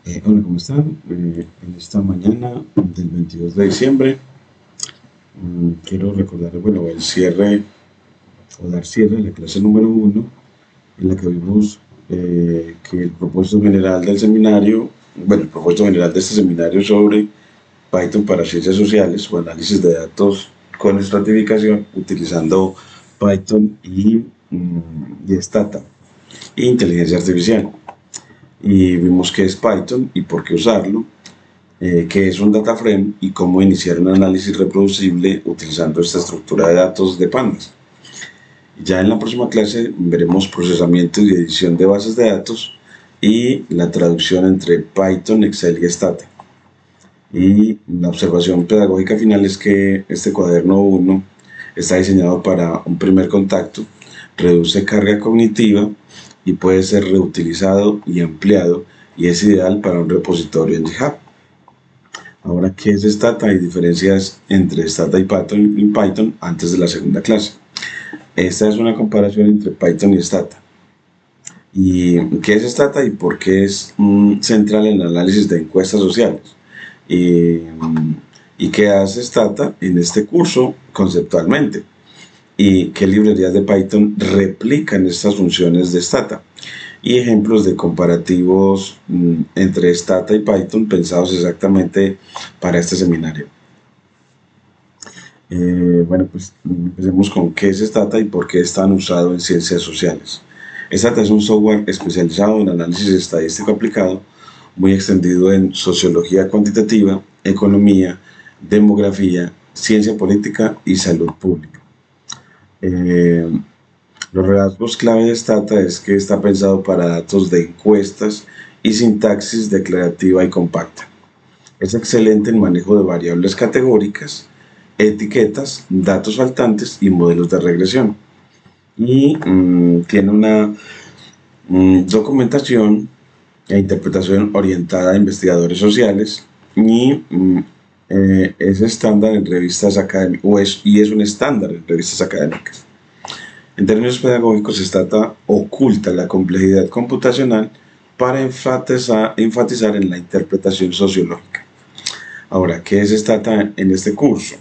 Hola, ¿cómo están? En esta mañana del 22 de diciembre quiero recordar, bueno, el cierre o dar cierre a la clase número uno en la que vimos que el propósito general del seminario, bueno, el propósito general de este seminario sobre Python para ciencias sociales o análisis de datos con estratificación utilizando Python y Stata e inteligencia artificial. Y vimos qué es Python y por qué usarlo, qué es un data frame y cómo iniciar un análisis reproducible utilizando esta estructura de datos de pandas. Ya en la próxima clase veremos procesamiento y edición de bases de datos y la traducción entre Python, Excel y Stata. Y la observación pedagógica final es que este cuaderno 1 está diseñado para un primer contacto, reduce carga cognitiva y puede ser reutilizado y ampliado y es ideal para un repositorio en GitHub. Ahora, ¿qué es Stata? Hay diferencias entre Stata y Python antes de la segunda clase. Esta es una comparación entre Python y Stata. ¿Y qué es Stata y por qué es central en el análisis de encuestas sociales? Y, ¿Y qué hace Stata en este curso conceptualmente? ¿Y qué librerías de Python replican estas funciones de Stata? Y ejemplos de comparativos entre Stata y Python pensados exactamente para este seminario. Bueno, pues empecemos con qué es Stata y por qué es tan usado en ciencias sociales. Stata es un software especializado en análisis estadístico aplicado, muy extendido en sociología cuantitativa, economía, demografía, ciencia política y salud pública. Eh, los rasgos clave de Stata es que está pensado para datos de encuestas y sintaxis declarativa y compacta. Es excelente en manejo de variables categóricas, etiquetas, datos faltantes y modelos de regresión. Y tiene una documentación e interpretación orientada a investigadores sociales y es estándar en revistas académicas, y es un estándar en revistas académicas. En términos pedagógicos, Stata oculta la complejidad computacional para enfatizar en la interpretación sociológica. Ahora, ¿qué es Stata en este curso?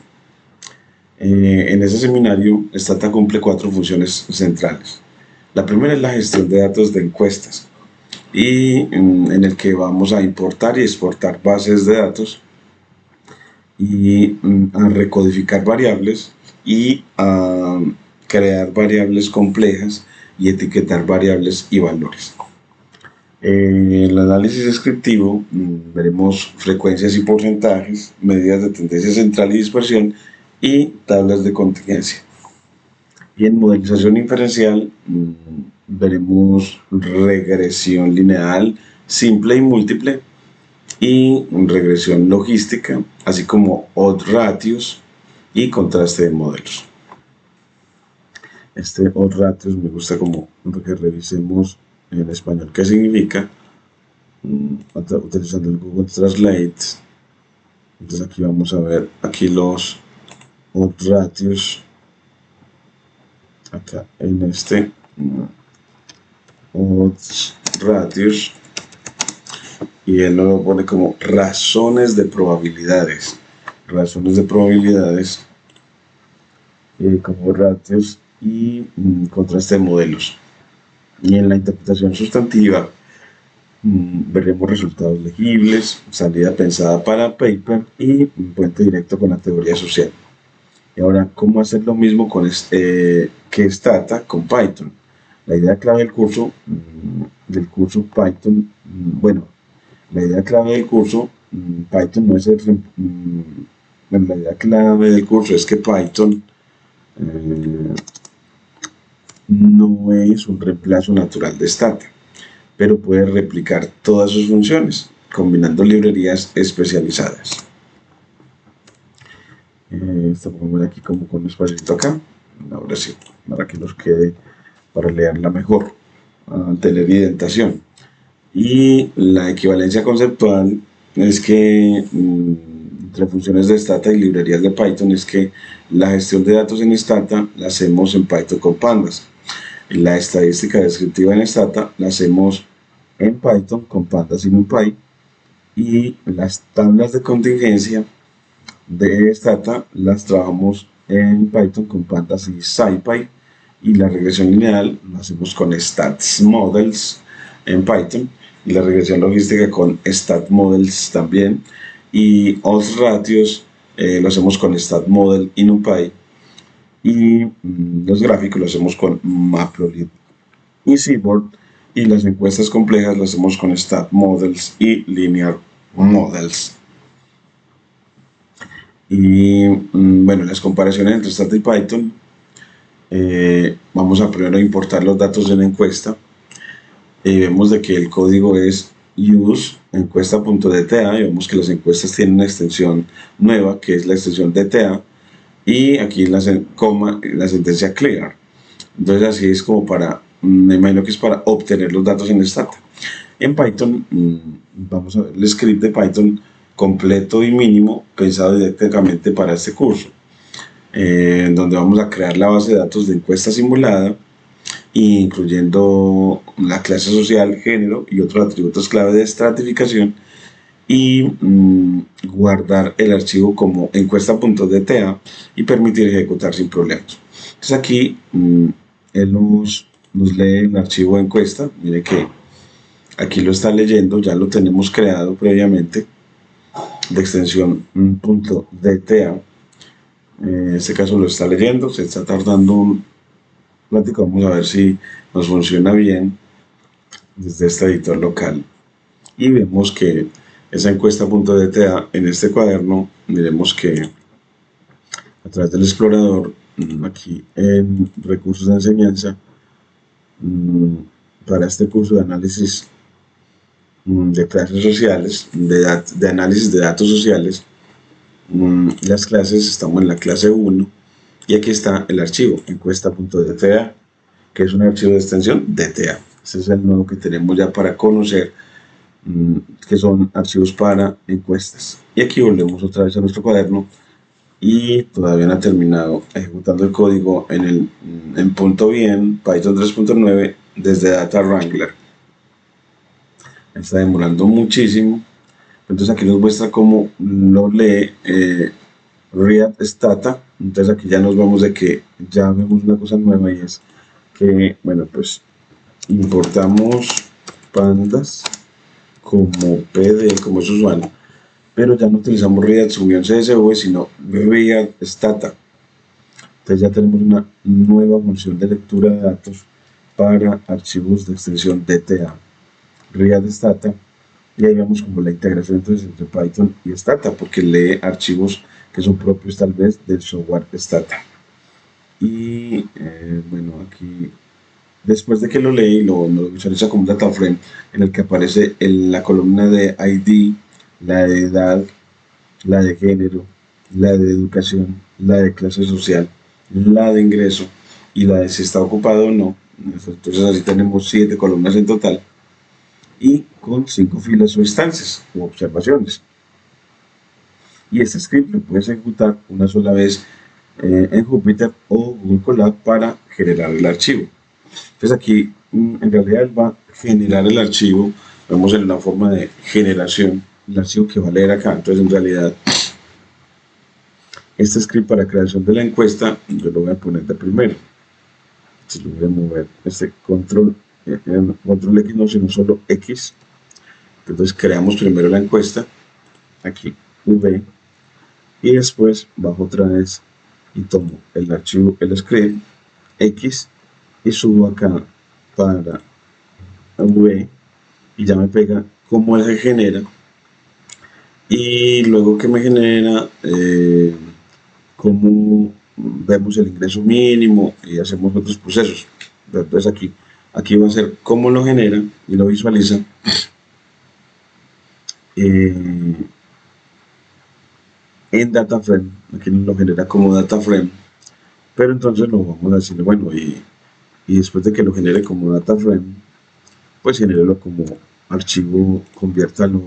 En ese seminario, Stata cumple 4 funciones centrales. La primera es la gestión de datos de encuestas, y en el que vamos a importar y exportar bases de datos y a recodificar variables y a crear variables complejas y etiquetar variables y valores. En el análisis descriptivo veremos frecuencias y porcentajes, medidas de tendencia central y dispersión y tablas de contingencia. Y en modelización inferencial veremos regresión lineal, simple y múltiple, y regresión logística, así como odd ratios y contraste de modelos. Este odd ratios me gusta como que revisemos en español qué significa, utilizando el Google Translate. Entonces aquí vamos a ver aquí los odd ratios, acá en este odds ratios, y él lo pone como razones de probabilidades, como ratios y contraste de modelos. Y en la interpretación sustantiva veremos resultados legibles, salida pensada para paper y puente directo con la teoría social. Y ahora, ¿cómo hacer lo mismo con que Stata con Python? La idea clave del curso Python, bueno, la idea clave del curso Python no es bueno, la idea clave del curso es que Python no es un reemplazo natural de Stata, pero puede replicar todas sus funciones combinando librerías especializadas. Esta pongo aquí como con un espacito acá. Ahora sí, para que nos quede para leerla mejor, tener indentación. Y la equivalencia conceptual es que entre funciones de Stata y librerías de Python es que la gestión de datos en Stata la hacemos en Python con pandas. La estadística descriptiva en Stata la hacemos en Python con pandas y NumPy. y las tablas de contingencia de Stata las trabajamos en Python con pandas y SciPy, y la regresión lineal lo hacemos con StatsModels en Python, y la regresión logística con StatModels también, y odds ratios lo hacemos con StatModel y NumPy, y los gráficos lo hacemos con Matplotlib y Seaborn, y las encuestas complejas las hacemos con StatModels y Linear Models. Y bueno, las comparaciones entre Stata y Python, vamos a primero importar los datos de una encuesta, y vemos de que el código es use encuesta.dta, y vemos que las encuestas tienen una extensión nueva que es la extensión dta, y aquí la sentencia clear. Entonces así es como para, me imagino que es para obtener los datos en Stata. En Python, vamos a ver el script de Python completo y mínimo pensado didácticamente para este curso, donde vamos a crear la base de datos de encuesta simulada, incluyendo la clase social, género y otros atributos clave de estratificación, y guardar el archivo como encuesta.dta y permitir ejecutar sin problemas. Entonces aquí él nos lee el archivo de encuesta. Mire que aquí lo está leyendo, ya lo tenemos creado previamente de extensión .dta. En este caso lo está leyendo, se está tardando un plático. Vamos a ver si nos funciona bien desde este editor local, y vemos que esa encuesta.dta en este cuaderno, miremos que a través del explorador, aquí en recursos de enseñanza, para este curso de análisis de clases sociales, de análisis de datos sociales, las clases, estamos en la clase 1, y aquí está el archivo encuesta.dta, que es un archivo de extensión dta. Este es el nuevo que tenemos ya para conocer, que son archivos para encuestas. Y aquí volvemos otra vez a nuestro cuaderno, y todavía no ha terminado ejecutando el código en punto bien, Python 3.9 desde Data Wrangler. Está demorando muchísimo. Entonces aquí nos muestra cómo lo lee read Stata. Entonces aquí ya nos vamos de que ya vemos una cosa nueva, y es que, bueno, pues importamos pandas como PD, como es usual, pero ya no utilizamos read subión CSV, sino read Stata. Entonces ya tenemos una nueva función de lectura de datos para archivos de extensión DTA, read Stata, y ahí vemos como la integración entonces entre Python y Stata, porque lee archivos que son propios tal vez del software Stata. Y bueno, aquí después de que lo lee, lo visualiza como un data frame en el que aparece en la columna de ID, la de edad, la de género, la de educación, la de clase social, la de ingreso y la de si está ocupado o no. Entonces así tenemos 7 columnas en total, y con 5 filas o instancias u observaciones. Y este script lo puedes ejecutar una sola vez en Jupyter o Google Colab para generar el archivo. Entonces aquí en realidad va a generar el archivo, vemos en la forma de generación el archivo que va a leer acá. Entonces en realidad este script para creación de la encuesta yo lo voy a poner de primero. Si lo voy a mover este control X, no, sino solo X. Entonces creamos primero la encuesta, aquí V, y después bajo otra vez y tomo el archivo, el script X, y subo acá para V, y ya me pega cómo él se genera, y luego que me genera cómo vemos el ingreso mínimo y hacemos otros procesos. Entonces aquí va a ser cómo lo genera y lo visualiza en data frame. Aquí lo genera como data frame, pero entonces lo vamos a decir, bueno, y después de que lo genere como data frame, pues genérelo como archivo, conviértalo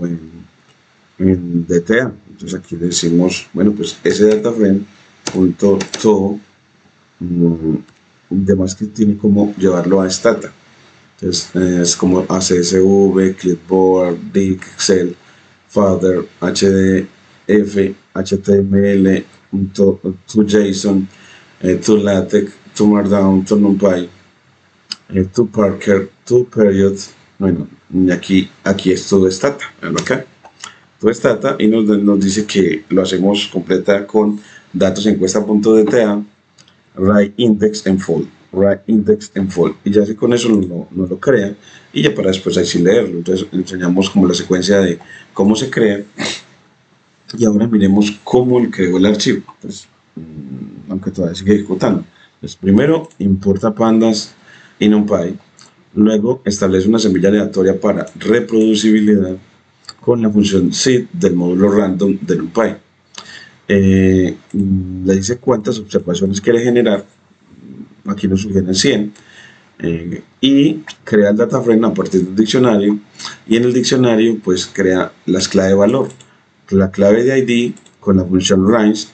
en DTA. Entonces aquí le decimos, bueno, pues ese data frame punto todo, demás que tiene como llevarlo a Stata. Entonces es como a CSV, Clipboard, Dict, Excel, Father, HDF, HTML, to JSON, to LaTeX, to Markdown, to NumPy, to Parker, to Period. Bueno, y aquí es todo Stata, acá. Todo Stata y nos dice que lo hacemos completa con datos encuesta.dta, write index en full, write index en full, y ya así con eso nos lo crea, y ya para después ahí sí leerlo. Entonces le enseñamos como la secuencia de cómo se crea, y ahora miremos cómo creó el archivo. Entonces, aunque todavía sigue ejecutando. Entonces, primero importa pandas y NumPy, luego establece una semilla aleatoria para reproducibilidad con la función seed del módulo random de NumPy. Le dice cuántas observaciones quiere generar, aquí nos sugieren 100, y crea el data frame a partir del diccionario, y en el diccionario pues crea las claves de valor, la clave de ID con la función range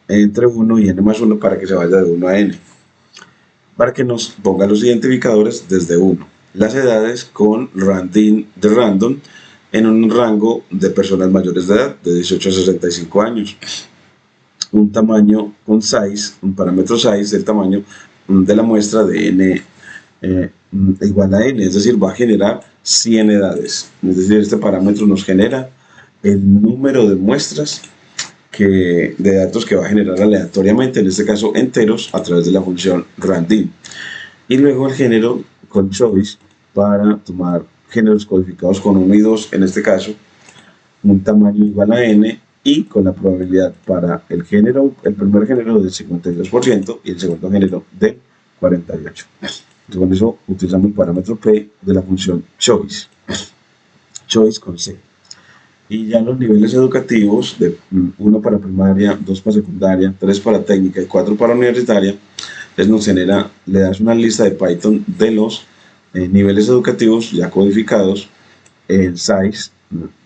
entre 1 y n más 1 para que se vaya de 1 a n, para que nos ponga los identificadores desde 1, las edades con random de random en un rango de personas mayores de edad, de 18 a 65 años, un tamaño con size, un parámetro size del tamaño de la muestra de n igual a n, es decir, va a generar 100 edades, es decir, este parámetro nos genera el número de muestras de datos que va a generar aleatoriamente, en este caso enteros, a través de la función random, y luego el género con choice para tomar géneros codificados con 1 y 2, en este caso un tamaño igual a n, y con la probabilidad para el primer género del 52% y el segundo género del 48%. Entonces con eso utilizamos el parámetro p de la función choice con c. Y ya los niveles educativos, de 1 para primaria, 2 para secundaria, 3 para técnica y 4 para universitaria, nos genera, le das una lista de Python de los niveles educativos ya codificados, el size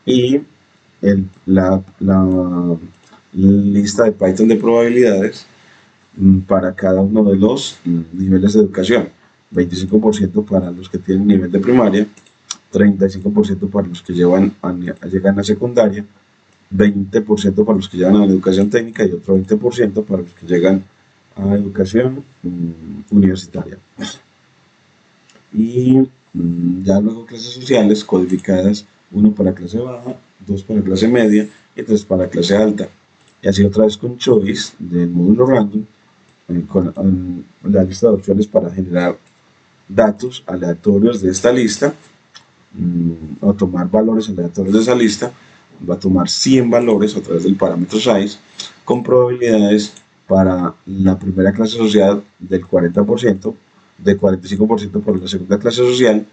y la lista de Python de probabilidades para cada uno de los niveles de educación. 25% para los que tienen nivel de primaria, 35% para los que llegan a secundaria, 20% para los que llegan a la educación técnica y otro 20% para los que llegan a educación universitaria. Y ya luego clases sociales codificadas, 1 para clase baja, 2 para clase media y 3 para clase alta. Y así otra vez con choice del módulo random, con la lista de opciones para generar datos aleatorios de esta lista, o tomar valores aleatorios de esa lista. Va a tomar 100 valores a través del parámetro size con probabilidades para la primera clase social del 40%, de 45% para la segunda clase social,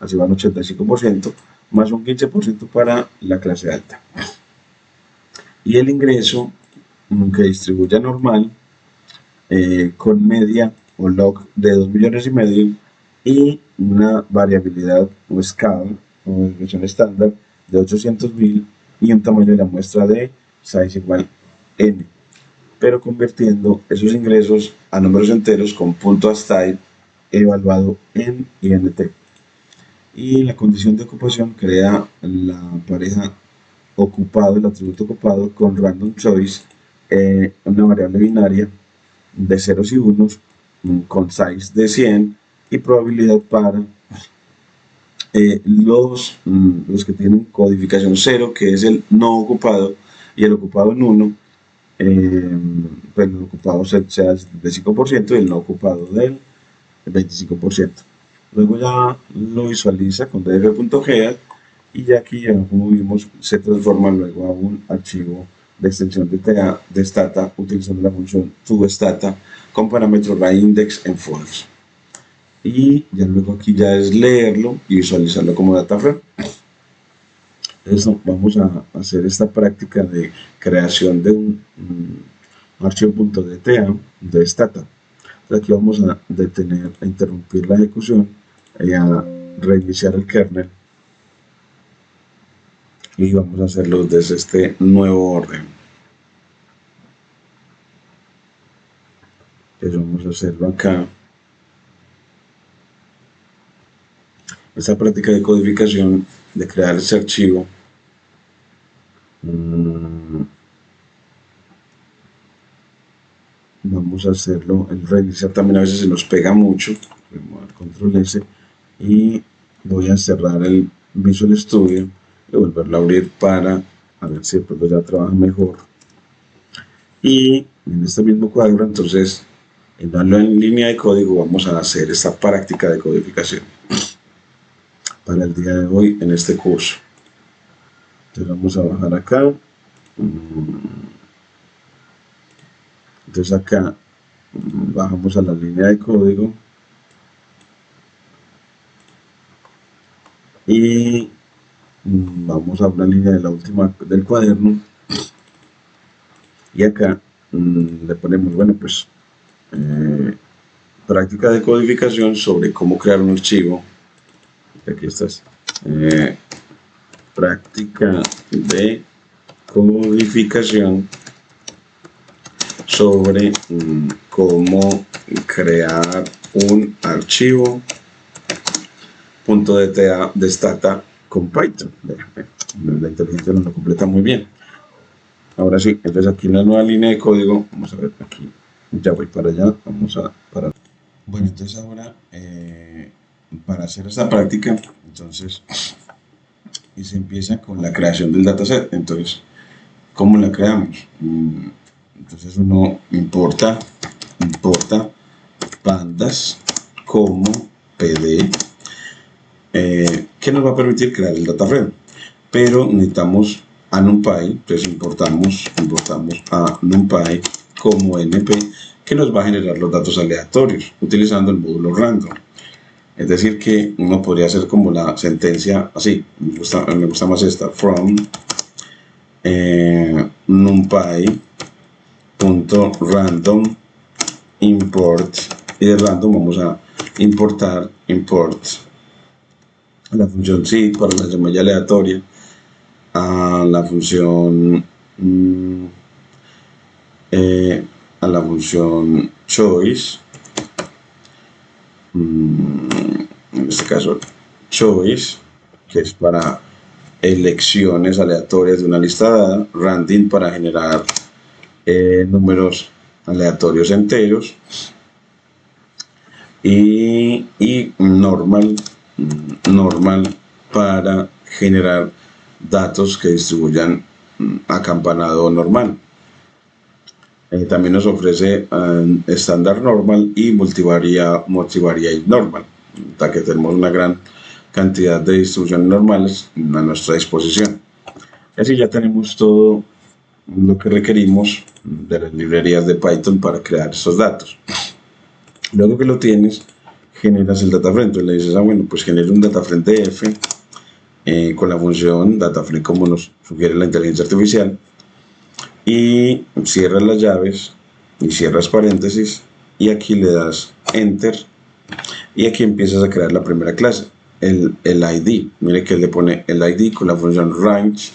así van 85%, más un 15% para la clase alta. Y el ingreso que distribuya normal, con media o log de 2,5 millones y una variabilidad o escala o desviación estándar de 800,000 y un tamaño de la muestra de size igual n, pero convirtiendo esos ingresos a números enteros con punto astype evaluado en int. Y la condición de ocupación crea la pareja ocupado, el atributo ocupado con random choice, una variable binaria de ceros y unos con size de 100 y probabilidad para los que tienen codificación 0, que es el no ocupado, y el ocupado en 1, pues el ocupado sea del 75% y el no ocupado del 25%. Luego ya lo visualiza con df.gear y ya aquí, como vimos, se transforma luego a un archivo de extensión de Stata utilizando la función toStata con parámetro raindex en false. Y ya luego aquí ya es leerlo y visualizarlo como data frame. Entonces vamos a hacer esta práctica de creación de un archivo.dta de Stata. Entonces aquí vamos a detener, a interrumpir la ejecución y a reiniciar el kernel. Y vamos a hacerlo desde este nuevo orden. Entonces vamos a hacerlo acá. Esta práctica de codificación, de crear ese archivo, Mm, Vamos a hacerlo, el reiniciar también a veces se nos pega mucho. Voy a dar control S y voy a cerrar el Visual Studio y volverlo a abrir para a ver si de pronto ya trabaja mejor. Y en este mismo cuadro, entonces, en línea de código, vamos a hacer esta práctica de codificación para el día de hoy en este curso. Entonces vamos a bajar acá. Entonces acá bajamos a la línea de código y vamos a una línea de la última del cuaderno y acá le ponemos, bueno, pues práctica de codificación sobre cómo crear un archivo. Aquí estás. Práctica de codificación sobre cómo crear un archivo .data con Python. La inteligencia nos lo completa muy bien. Ahora sí, entonces aquí en la nueva línea de código, vamos a ver aquí, ya voy para allá, vamos a parar. Bueno, entonces ahora para hacer esta práctica, entonces, y se empieza con la creación del dataset. Entonces, ¿cómo la creamos? Entonces uno importa pandas como pd, que nos va a permitir crear el data frame. Pero necesitamos a NumPy, entonces importamos a NumPy como np, que nos va a generar los datos aleatorios utilizando el módulo random. Es decir, que uno podría hacer como la sentencia así, me gusta más esta, from numpy.random import, y de random vamos a import la función seed para la semilla aleatoria, a la función choice, en este caso choice, que es para elecciones aleatorias de una lista dada, random para generar números aleatorios enteros, y normal para generar datos que distribuyan acampanado normal. También nos ofrece estándar normal y multivariate normal, ya que tenemos una gran cantidad de distribuciones normales a nuestra disposición. Así ya tenemos todo lo que requerimos de las librerías de Python para crear estos datos. Luego que lo tienes, generas el dataframe. Entonces le dices, bueno, pues genera un dataframe df con la función dataframe como nos sugiere la inteligencia artificial, y cierras las llaves y cierras paréntesis y aquí le das enter y aquí empiezas a crear la primera clase, el id. Mire que le pone el id con la función range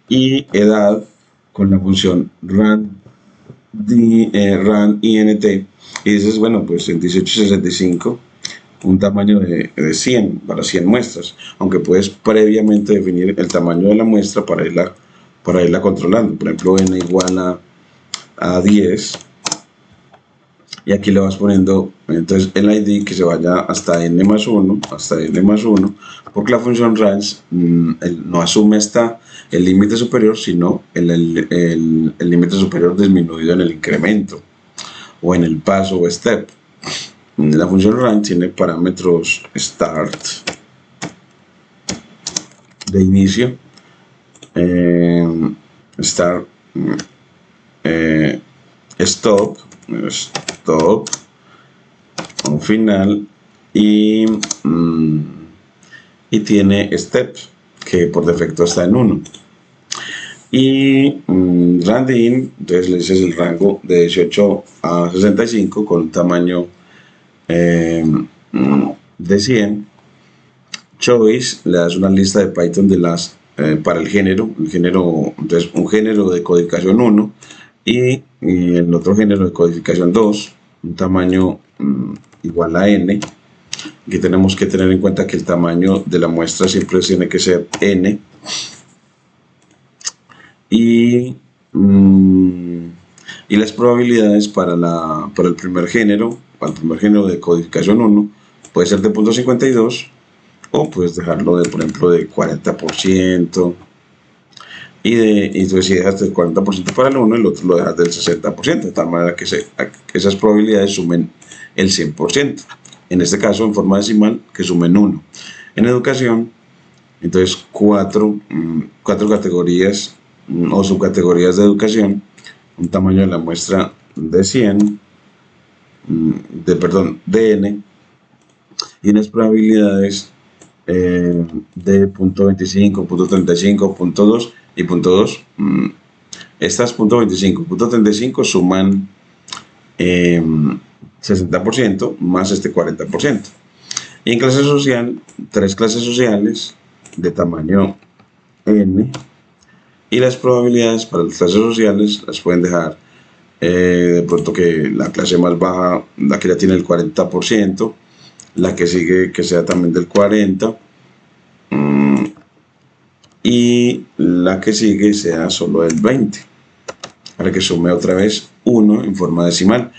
y edad con la función run int, y dices, bueno, pues en 1865 un tamaño de 100 para 100 muestras, aunque puedes previamente definir el tamaño de la muestra para irla controlando. Por ejemplo, n igual a 10, y aquí le vas poniendo entonces el id que se vaya hasta n más 1, porque la función range no asume el límite superior, sino el límite superior disminuido en el incremento o en el paso o step. La función range tiene parámetros start de inicio, stop, un final, y tiene step que por defecto está en 1. Y random, entonces le dices el rango de 18 a 65 con un tamaño de 100. Choice, le das una lista de Python de las para el género, entonces un género de codificación 1 y el otro género de codificación 2, un tamaño igual a n. Aquí tenemos que tener en cuenta que el tamaño de la muestra siempre tiene que ser n, Y, y las probabilidades para el primer género, de codificación 1, puede ser de 0.52 o puedes dejarlo de, por ejemplo, de 40%. Y entonces si dejas del 40% para el 1, el otro lo dejas del 60%, de tal manera que esas probabilidades sumen el 100%. En este caso, en forma decimal, que sumen 1. En educación, entonces cuatro categorías o subcategorías de educación, un tamaño de la muestra de 100, de n, y unas probabilidades de 0.25, 0.35, 0.2 y 0.2. Estas 0.25, 0.35 suman 60% más este 40%. Y en clase social, 3 clases sociales de tamaño n, y las probabilidades para las clases sociales las pueden dejar de pronto que la clase más baja, la que ya tiene el 40%, la que sigue que sea también del 40%, y la que sigue sea solo del 20%, para que sume otra vez 1 en forma decimal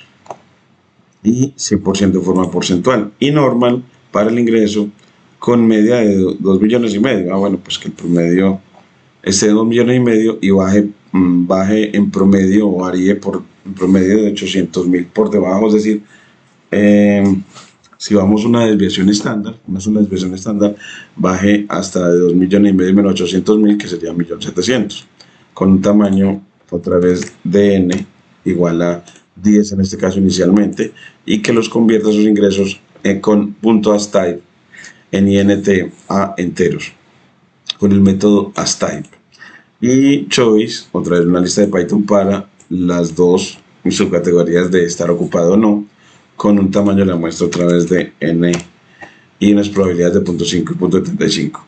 y 100% en forma porcentual, y normal para el ingreso con media de 2,5 millones. Bueno, pues que el promedio esté de 2,5 millones y baje en promedio, o varíe en promedio de 800,000 por debajo, es decir, si vamos a una desviación estándar, baje hasta de 2,5 millones menos 800,000, que sería 1.700.000, con un tamaño otra vez de n igual a 10 en este caso inicialmente, y que los convierta sus ingresos con .astype en int a enteros con el método astype. Y choice, otra vez una lista de Python para las dos subcategorías de estar ocupado o no, con un tamaño de la muestra otra vez de n y unas probabilidades de 0.5 y 0.75.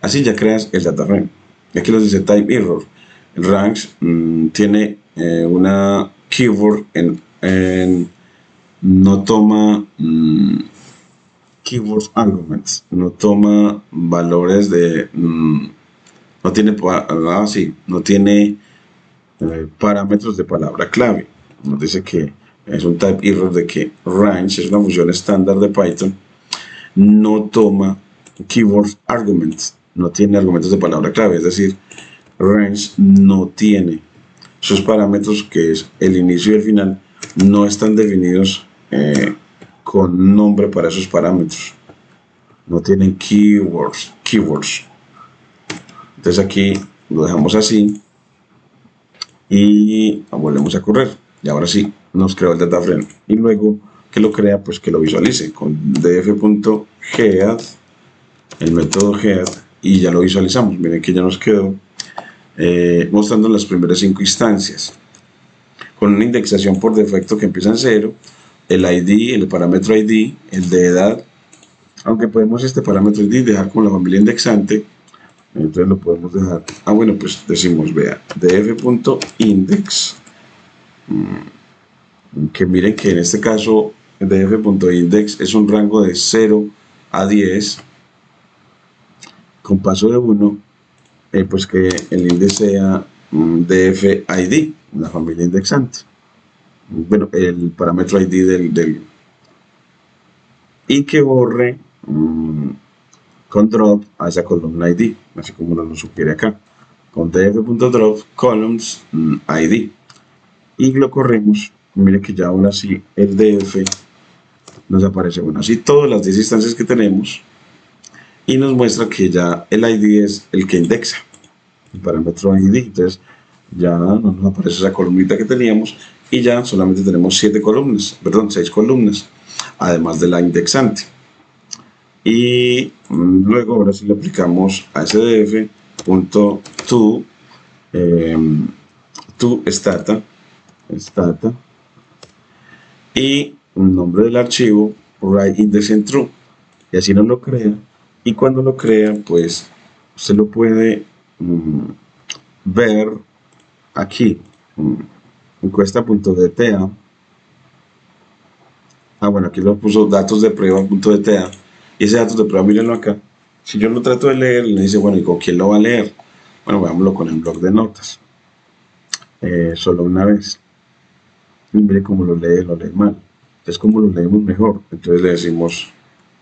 Así ya creas el data frame. Aquí nos dice type error. El ranks tiene una keyword no toma keywords arguments, no toma valores de no tiene parámetros de palabra clave. Nos dice que es un type error de que range es una función estándar de Python, no toma keywords arguments, no tiene argumentos de palabra clave, es decir, range no tiene sus parámetros, que es el inicio y el final, no están definidos con nombre para esos parámetros, no tienen keywords. Entonces aquí lo dejamos así y volvemos a correr, y ahora sí nos creó el data frame, y luego que lo crea, pues que lo visualice con df.head, el método head, y ya lo visualizamos. Miren que ya nos quedó mostrando las primeras 5 instancias con una indexación por defecto que empieza en 0, el ID, el parámetro ID, el de edad, aunque podemos este parámetro ID dejar con la familia indexante. Entonces lo podemos dejar, bueno, pues decimos, vea, df.index, que miren que en este caso df.index es un rango de 0 a 10 con paso de 1, pues que el índice sea df.id, la familia indexante, bueno, el parámetro id y que borre con drop a esa columna id, así como nos lo sugiere acá, con df.drop columns id, y lo corremos. Mire que ya ahora sí el df nos aparece, bueno, así todas las 10 instancias que tenemos, y nos muestra que ya el id es el que indexa, el parámetro id. Entonces ya no nos aparece esa columnita que teníamos, y ya solamente tenemos 6 columnas, además de la indexante. Y luego ahora sí le aplicamos a sdf.to stata y el nombre del archivo write index en true, y así nos lo crea. Y cuando lo crea, pues se lo puede ver aquí, encuesta.dta. Bueno, aquí lo puso datos de prueba.dta, y ese datos de prueba, mírenlo acá, Si yo lo trato de leer, le dice, bueno, ¿y con quién lo va a leer? Bueno, veámoslo con el blog de notas. Solo una vez. Y mire cómo lo lee mal. Entonces, ¿cómo lo leemos mejor? Entonces le decimos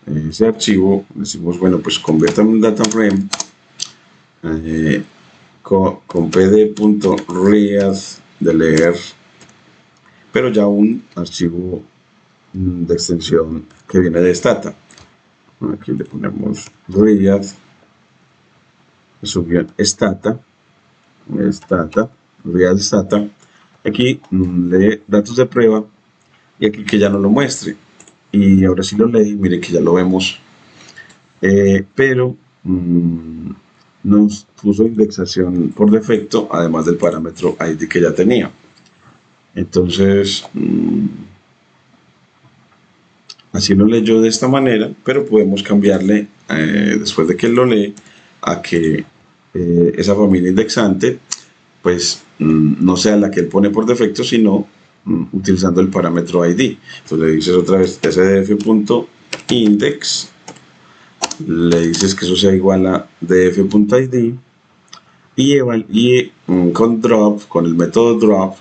ese archivo, decimos, bueno, pues convértame un data frame con pd.read de leer, pero ya un archivo de extensión que viene de stata. Aquí le ponemos read, subió stata, read stata. Aquí lee datos de prueba y aquí que ya no lo muestre. Y ahora sí lo leí, mire que ya lo vemos, pero nos puso indexación por defecto, además del parámetro ID que ya tenía. Entonces, así lo leyó de esta manera, pero podemos cambiarle, después de que él lo lee, a que esa familia indexante, pues, no sea la que él pone por defecto, sino utilizando el parámetro ID. Entonces le dices otra vez sdf.index, le dices que eso sea igual a df.id y con drop, con el método drop,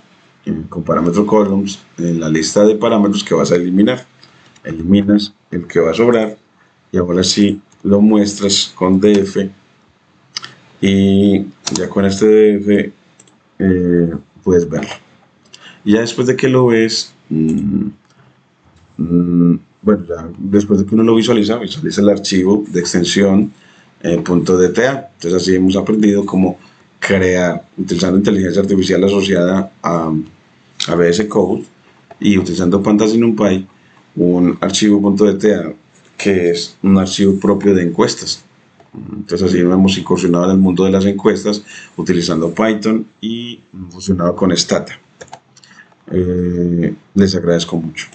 con parámetro columns, en la lista de parámetros que vas a eliminar, eliminas el que va a sobrar y ahora sí lo muestras con df y ya con este df puedes verlo. Y ya después de que lo ves, bueno, ya después de que uno lo visualiza el archivo de extensión .dta. Entonces así hemos aprendido cómo crear, utilizando inteligencia artificial asociada a VS Code y utilizando Pandas y NumPy, un archivo .dta que es un archivo propio de encuestas. Entonces así hemos incursionado en el mundo de las encuestas utilizando Python y fusionado con Stata. Les agradezco mucho.